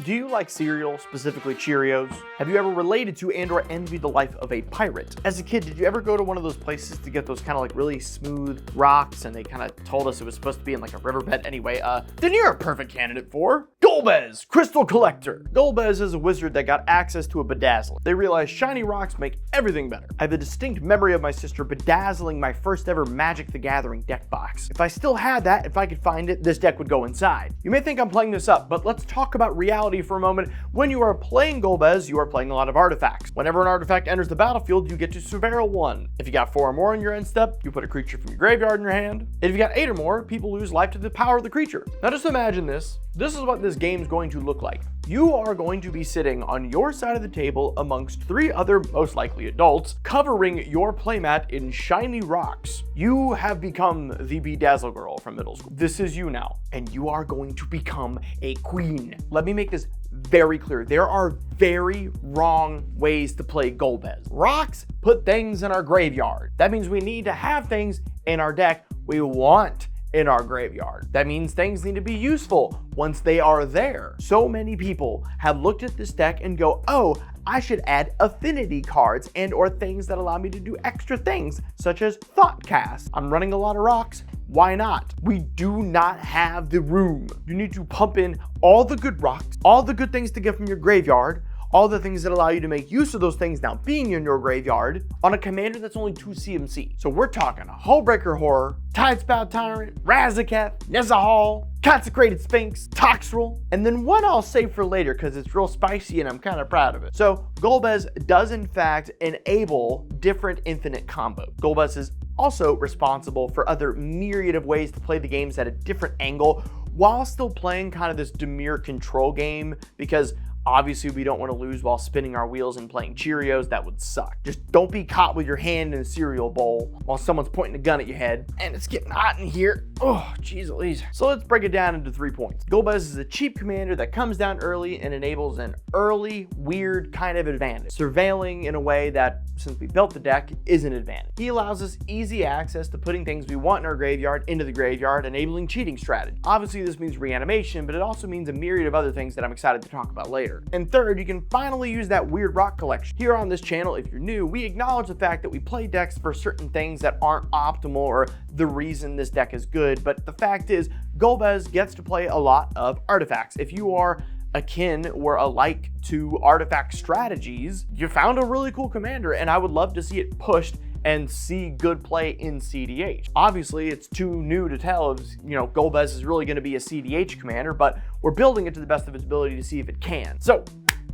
Do you like cereal, specifically Cheerios? Have you ever related to and or envied the life of a pirate? As a kid, did you ever go to one of those places to get those kind of like really smooth rocks and they kind of told us it was supposed to be in like a riverbed anyway? Then you're a perfect candidate for Golbez, Crystal Collector. Golbez is a wizard that got access to a bedazzler. They realized shiny rocks make everything better. I have a distinct memory of my sister bedazzling my first ever Magic the Gathering deck box. If I still had that, if I could find it, this deck would go inside. You may think I'm playing this up, but let's talk about reality for a moment. When you are playing Golbez, you are playing a lot of artifacts. Whenever an artifact enters the battlefield, you get to surveil one. If you got 4 or more in your end step, you put a creature from your graveyard in your hand. If you got 8 or more, people lose life to the power of the creature. Now just imagine this. This is what this game is going to look like. You are going to be sitting on your side of the table amongst 3 other, most likely adults, covering your playmat in shiny rocks. You have become the Bedazzle girl from middle school. This is you now, and you are going to become a queen. Let me make this very clear. There are very wrong ways to play Golbez. Rocks put things in our graveyard. That means we need to have things in our deck we want in our graveyard. That means things need to be useful once they are there. So many people have looked at this deck and go, oh, I should add affinity cards and or things that allow me to do extra things, such as Thought Cast. I'm running a lot of rocks. Why not? We do not have the room. You need to pump in all the good rocks, all the good things to get from your graveyard, all the things that allow you to make use of those things now being in your graveyard on a commander that's only 2 CMC. So we're talking a Hullbreaker Horror, Tidespout Tyrant, Razaketh, Nezahal, Consecrated Sphinx, Toxrill, and then one I'll save for later because it's real spicy and I'm kind of proud of it. So Golbez does in fact enable different infinite combos. Golbez is also responsible for other myriad of ways to play the games at a different angle while still playing kind of this demure control game, because obviously we don't want to lose while spinning our wheels and playing Cheerios. That would suck. Just don't be caught with your hand in a cereal bowl while someone's pointing a gun at your head. And it's getting hot in here. Oh, geez Louise. So let's break it down into 3 points. Golbez is a cheap commander that comes down early and enables an early, weird kind of advantage. Surveilling in a way that, since we built the deck, is an advantage. He allows us easy access to putting things we want in our graveyard into the graveyard, enabling cheating strategy. Obviously this means reanimation, but it also means a myriad of other things that I'm excited to talk about later. And third, you can finally use that weird rock collection. Here on this channel, if you're new, we acknowledge the fact that we play decks for certain things that aren't optimal or the reason this deck is good, but the fact is, Golbez gets to play a lot of artifacts. If you are akin or alike to artifact strategies, you found a really cool commander, and I would love to see it pushed and see good play in CEDH. Obviously, it's too new to tell if, Golbez is really going to be a CEDH commander, but we're building it to the best of its ability to see if it can. So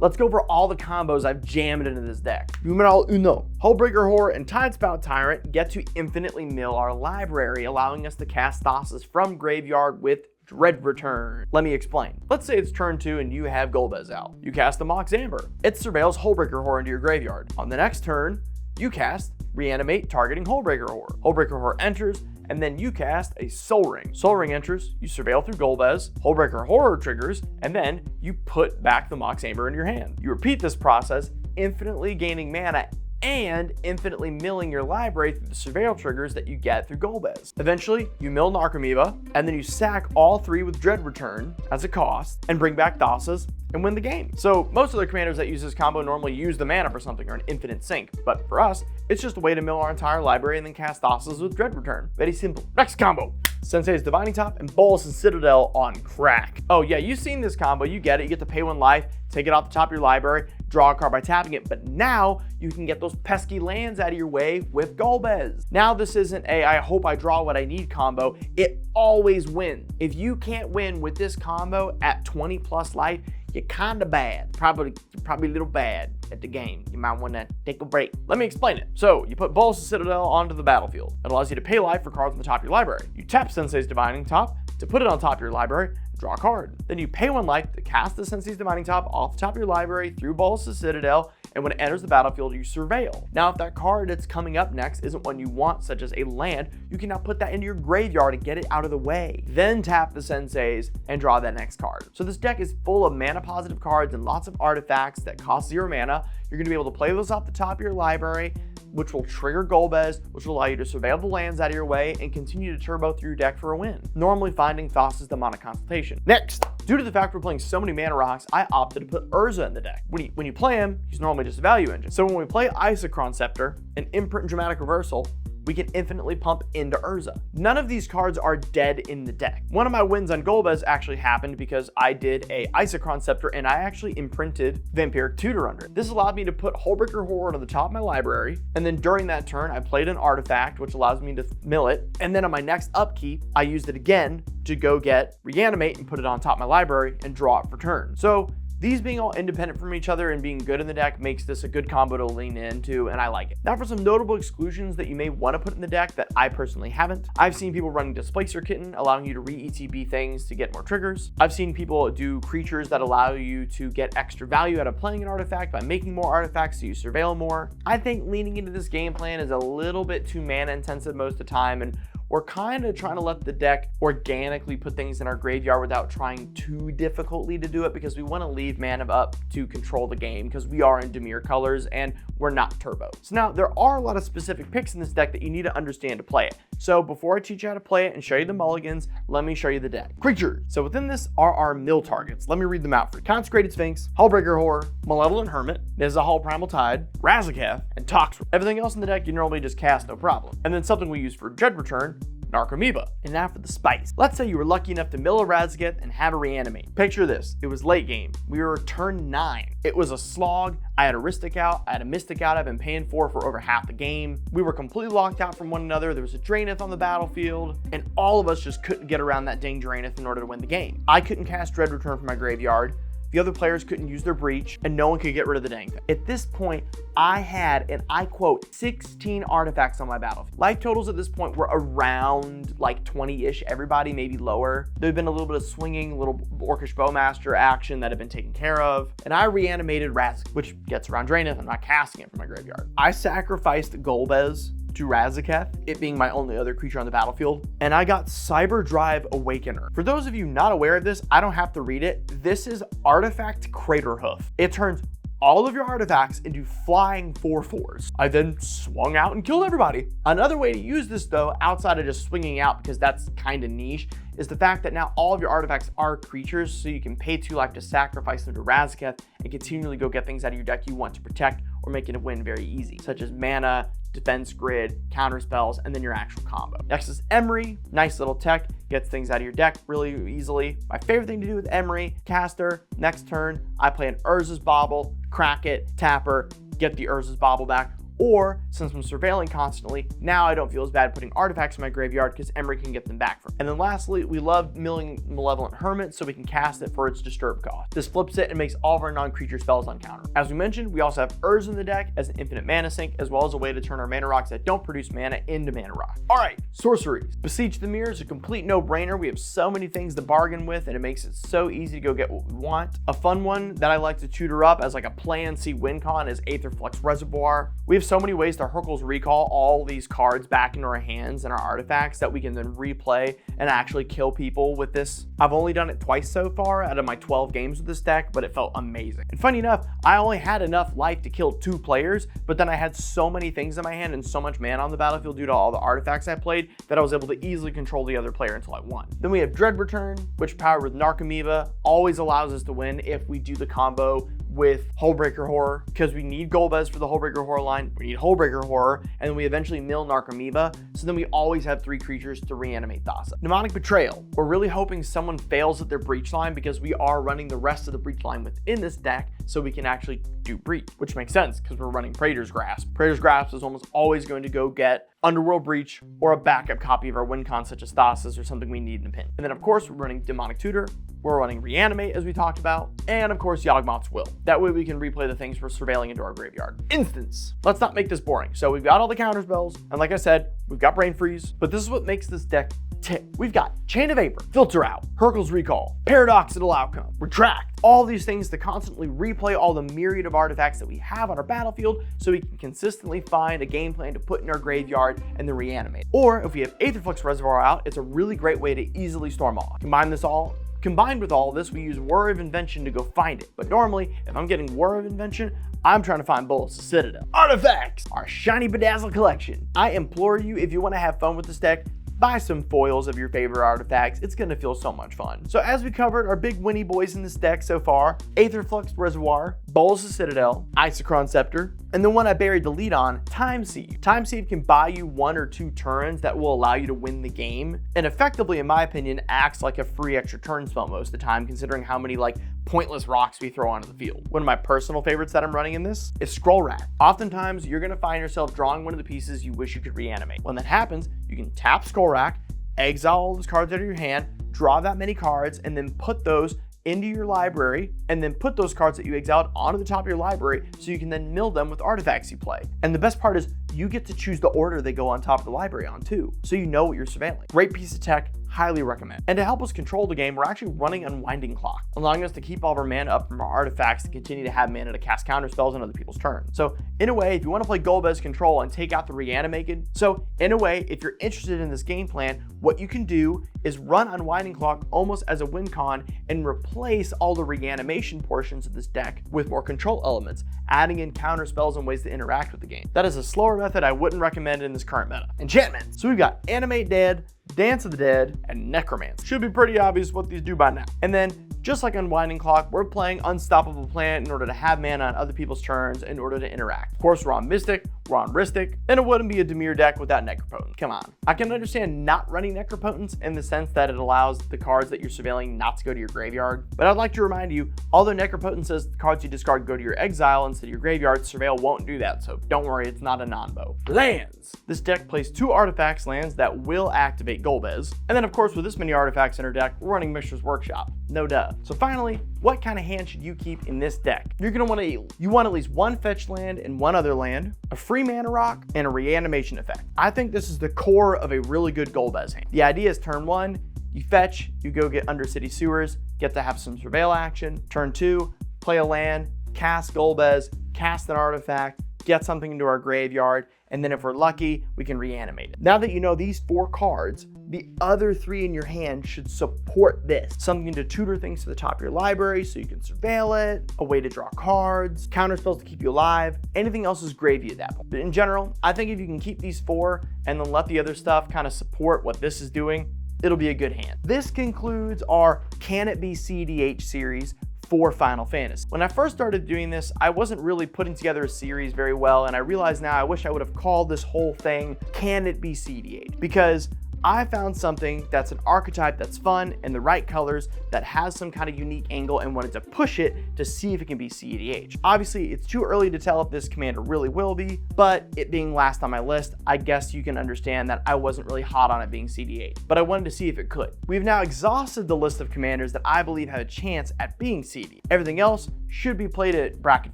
let's go over all the combos I've jammed into this deck. Numeral uno. Hullbreaker Horror and Tidespout Tyrant get to infinitely mill our library, allowing us to cast Thassa's from graveyard with Dread Return. Let me explain. Let's say it's turn 2 and you have Golbez out. You cast the Mox Amber. It surveils Hullbreaker Horror into your graveyard. On the next turn, you cast Reanimate targeting Hullbreaker Horror. Hullbreaker Horror enters, and then you cast a Soul Ring. Soul Ring enters, you surveil through Golbez, Hullbreaker Horror triggers, and then you put back the Mox Amber in your hand. You repeat this process, infinitely gaining mana and infinitely milling your library through the surveil triggers that you get through Golbez. Eventually, you mill Narcomoeba, and then you sack all 3 with Dread Return as a cost, and bring back Thassa's and win the game. So most other commanders that use this combo normally use the mana for something or an infinite sink, but for us, it's just a way to mill our entire library and then cast Thassa's with Dread Return. Very simple. Next combo. Sensei's Divining Top and Bolas and Citadel on crack. Oh yeah, you've seen this combo, you get it. You get to pay 1 life, take it off the top of your library, draw a card by tapping it, but now you can get those pesky lands out of your way with Golbez. Now this isn't a I hope I draw what I need combo, it always wins. If you can't win with this combo at 20 plus life, you're kinda bad. Probably a little bad at the game. You might wanna take a break. Let me explain it. So you put Bolas and Citadel onto the battlefield. It allows you to pay life for cards on the top of your library. You tap Sensei's Divining Top to put it on top of your library, draw a card. Then you pay 1 life to cast the Sensei's Divining Top off the top of your library through Bolas and Citadel, and when it enters the battlefield, you surveil. Now, if that card that's coming up next isn't one you want, such as a land, you can now put that into your graveyard and get it out of the way. Then tap the Senseis and draw that next card. So this deck is full of mana positive cards and lots of artifacts that cost 0 mana. You're gonna be able to play those off the top of your library, which will trigger Golbez, which will allow you to surveil the lands out of your way and continue to turbo through your deck for a win, normally finding Thassa's Demonic Consultation. Next, due to the fact we're playing so many mana rocks, I opted to put Urza in the deck. When you play him, he's normally just a value engine. So when we play Isochron Scepter, an Imprint and Dramatic Reversal, we can infinitely pump into Urza. None of these cards are dead in the deck. One of my wins on Golbez actually happened because I did a Isochron Scepter and I actually imprinted Vampiric Tutor under it. This allowed me to put Hullbreaker Horror to the top of my library, and then during that turn, I played an artifact, which allows me to mill it, and then on my next upkeep, I used it again to go get Reanimate and put it on top of my library and draw it for turn. So these being all independent from each other and being good in the deck makes this a good combo to lean into, and I like it. Now for some notable exclusions that you may want to put in the deck that I personally haven't. I've seen people running Displacer Kitten, allowing you to re-ETB things to get more triggers. I've seen people do creatures that allow you to get extra value out of playing an artifact by making more artifacts so you surveil more. I think leaning into this game plan is a little bit too mana intensive most of the time, and we're kind of trying to let the deck organically put things in our graveyard without trying too difficultly to do it, because we want to leave mana up to control the game because we are in Dimir colors and we're not turbo. So now there are a lot of specific picks in this deck that you need to understand to play it. So before I teach you how to play it and show you the mulligans, let me show you the deck. Creatures. So within this are our mill targets. Let me read them out for you. Consecrated Sphinx, Hullbreaker Horror, Malevolent Hermit, Nezahal Primal Tide, Razaketh, and Toxrill. Everything else in the deck you normally just cast, no problem. And then something we use for Dread Return, Narcomoeba. And now for the spice. Let's say you were lucky enough to mill a Razaketh and have a Reanimate. Picture this. It was late game. We were turn 9. It was a slog. I had a Ristic out. I had a Mystic out I've been paying for over half the game. We were completely locked out from one another. There was a Draenith on the battlefield, and all of us just couldn't get around that dang Draenith in order to win the game. I couldn't cast Dread Return from my graveyard. The other players couldn't use their breach, and no one could get rid of the dang thing. At this point, I had, and I quote, 16 artifacts on my battlefield. Life totals at this point were around like 20-ish, everybody, maybe lower. There had been a little bit of swinging, little Orcish Bowmaster action that had been taken care of, and I reanimated Razaketh, which gets around Draenith. I'm not casting it from my graveyard. I sacrificed Golbez to Razaketh, it being my only other creature on the battlefield, and I got Cyber Drive Awakener. For those of you not aware of this, I don't have to read it. This is Artifact Craterhoof. It turns all of your artifacts into flying 4/4s. I then swung out and killed everybody. Another way to use this though, outside of just swinging out, because that's kind of niche, is the fact that now all of your artifacts are creatures, so you can pay 2 life to sacrifice them to Razaketh and continually go get things out of your deck you want to protect or make it a win very easy, such as mana, defense grid, counter spells, and then your actual combo. Next is Emery, nice little tech, gets things out of your deck really easily. My favorite thing to do with Emery, caster, next turn, I play an Urza's Bauble, crack it, tap her, get the Urza's Bauble back. Or, since I'm surveilling constantly, now I don't feel as bad putting artifacts in my graveyard because Emery can get them back from. And then lastly, we love milling Malevolent Hermit so we can cast it for its disturb cost. This flips it and makes all of our non-creature spells on counter. As we mentioned, we also have Urza in the deck as an infinite mana sink, as well as a way to turn our mana rocks that don't produce mana into mana rock. All right, sorceries. Beseech the Mirror is a complete no-brainer. We have so many things to bargain with, and it makes it so easy to go get what we want. A fun one that I like to tutor up as like a play and see win con is Aetherflux Reservoir. We have so many ways to Hurkyl's Recall all these cards back into our hands and our artifacts that we can then replay and actually kill people with this. I've only done it twice so far out of my 12 games with this deck, but it felt amazing. And funny enough, I only had enough life to kill 2 players, but then I had so many things in my hand and so much mana on the battlefield due to all the artifacts I played that I was able to easily control the other player until I won. Then we have Dread Return, which powered with Narcomoeba always allows us to win if we do the combo with Hullbreaker Horror, because we need Golbez for the Hullbreaker Horror line, we need Hullbreaker Horror, and then we eventually mill Narcomoeba, so then we always have 3 creatures to reanimate Thassa. Mnemonic Betrayal. We're really hoping someone fails at their breach line because we are running the rest of the breach line within this deck so we can actually do breach, which makes sense because we're running Praetor's Grasp. Praetor's Grasp is almost always going to go get Underworld Breach or a backup copy of our win con such as Thassa's or something we need in a pin. And then of course we're running Demonic Tutor, we're running Reanimate as we talked about, and of course Yawgmoth's Will. That way we can replay the things we're surveilling into our graveyard. Instance. Let's not make this boring. So we've got all the counter spells, and like I said, we've got Brain Freeze, but this is what makes this deck tick. We've got Chain of Vapor, Filter Out, Hurkyl's Recall, Paradoxical Outcome, Retract, all these things to constantly replay all the myriad of artifacts that we have on our battlefield so we can consistently find a game plan to put in our graveyard and then reanimate. Or if we have Aetherflux Reservoir out, it's a really great way to easily storm off. Combine this all, Combined with all of this, we use War of Invention to go find it. But normally, if I'm getting War of Invention, I'm trying to find Bolas' Citadel. Artifacts! Our shiny bedazzle collection. I implore you, if you want to have fun with this deck, buy some foils of your favorite artifacts. It's gonna feel so much fun. So as we covered, our big winnie boys in this deck so far: Aetherflux Reservoir, Bolas' Citadel, Isochron Scepter, and the one I buried the lead on, Time Sieve. Time Sieve can buy you 1 or 2 turns that will allow you to win the game, and effectively, in my opinion, acts like a free extra turn spell most of the time, considering how many pointless rocks we throw onto the field. One of my personal favorites that I'm running in this is Scroll Rat. Oftentimes, you're gonna find yourself drawing one of the pieces you wish you could reanimate. When that happens, you can tap Scroll Rack, exile all those cards out of your hand, draw that many cards, and then put those into your library, and then put those cards that you exiled onto the top of your library so you can then mill them with artifacts you play. And the best part is you get to choose the order they go on top of the library on too, so you know what you're surveilling. Great piece of tech, highly recommend. And to help us control the game, we're actually running Unwinding Clock, allowing us to keep all of our mana up from our artifacts to continue to have mana to cast counter spells on other people's turns. So in a way, if you want to play Golbez control and take out the reanimated, if you're interested in this game plan, what you can do is run Unwinding Clock almost as a win con and replace all the reanimation portions of this deck with more control elements, adding in counter spells and ways to interact with the game. That is a slower method I wouldn't recommend in this current meta. Enchantments. So we've got Animate Dead, Dance of the Dead, and Necromancy. Should be pretty obvious what these do by now. And then, just like Unwinding Clock, we're playing Unstoppable Planet in order to have mana on other people's turns in order to interact. Of course, we're on Mystic, we're on Ristic, and it wouldn't be a Dimir deck without Necropotent. Come on. I can understand not running Necropotence in the sense that it allows the cards that you're surveilling not to go to your graveyard, but I'd like to remind you, although Necropotence says the cards you discard go to your exile instead of your graveyard, Surveil won't do that, so don't worry, it's not a non-bow. Lands! This deck plays 2 artifacts lands that will activate Golbez, and then of course with this many artifacts in our deck, we're running Mishra's Workshop. No duh. So finally, what kind of hand should you keep in this deck? You're gonna want at least 1 fetch land and 1 other land, a free mana rock, and a reanimation effect. I think this is the core of a really good Golbez hand. The idea is turn 1, you fetch, you go get Undercity Sewers, get to have some surveil action. Turn 2, play a land, cast Golbez, cast an artifact, get something into our graveyard, and then if we're lucky, we can reanimate it. Now that you know these 4 cards, the other 3 in your hand should support this. Something to tutor things to the top of your library so you can surveil it, a way to draw cards, counter spells to keep you alive. Anything else is gravy at that point. But in general, I think if you can keep these 4 and then let the other stuff kind of support what this is doing, it'll be a good hand. This concludes our Can It Be CEDH series for Final Fantasy. When I first started doing this, I wasn't really putting together a series very well, and I realize now I wish I would have called this whole thing Can It Be CEDH, because I found something that's an archetype that's fun and the right colors that has some kind of unique angle and wanted to push it to see if it can be CEDH. Obviously, it's too early to tell if this commander really will be, but it being last on my list, I guess you can understand that I wasn't really hot on it being CEDH, but I wanted to see if it could. We've now exhausted the list of commanders that I believe have a chance at being CEDH. Everything else should be played at bracket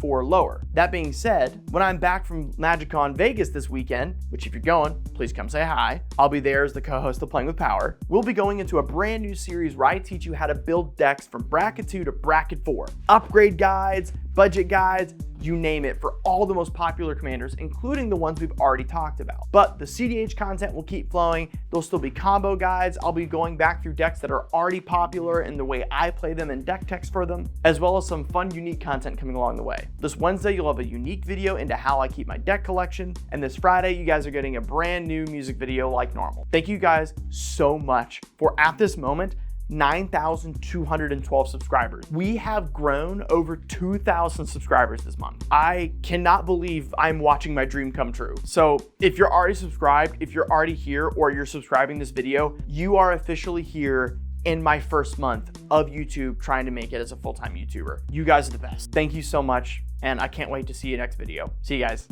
4 or lower. That being said, when I'm back from MagicCon Vegas this weekend, which if you're going, please come say hi. I'll be there as the co-host of Playing with Power. We'll be going into a brand new series where I teach you how to build decks from bracket 2 to bracket 4. Upgrade guides, budget guides, you name it, for all the most popular commanders, including the ones we've already talked about. But the CEDH content will keep flowing. There'll still be combo guides. I'll be going back through decks that are already popular and the way I play them and deck text for them, as well as some fun, unique content coming along the way. This Wednesday, you'll have a unique video into how I keep my deck collection. And this Friday, you guys are getting a brand new music video like normal. Thank you guys so much for, at this moment, 9,212 subscribers. We have grown over 2,000 subscribers this month. I cannot believe I'm watching my dream come true. So if you're already subscribed, if you're already here, or you're subscribing this video, you are officially here in my first month of YouTube trying to make it as a full-time YouTuber. You guys are the best. Thank you so much, and I can't wait to see you next video. See you guys.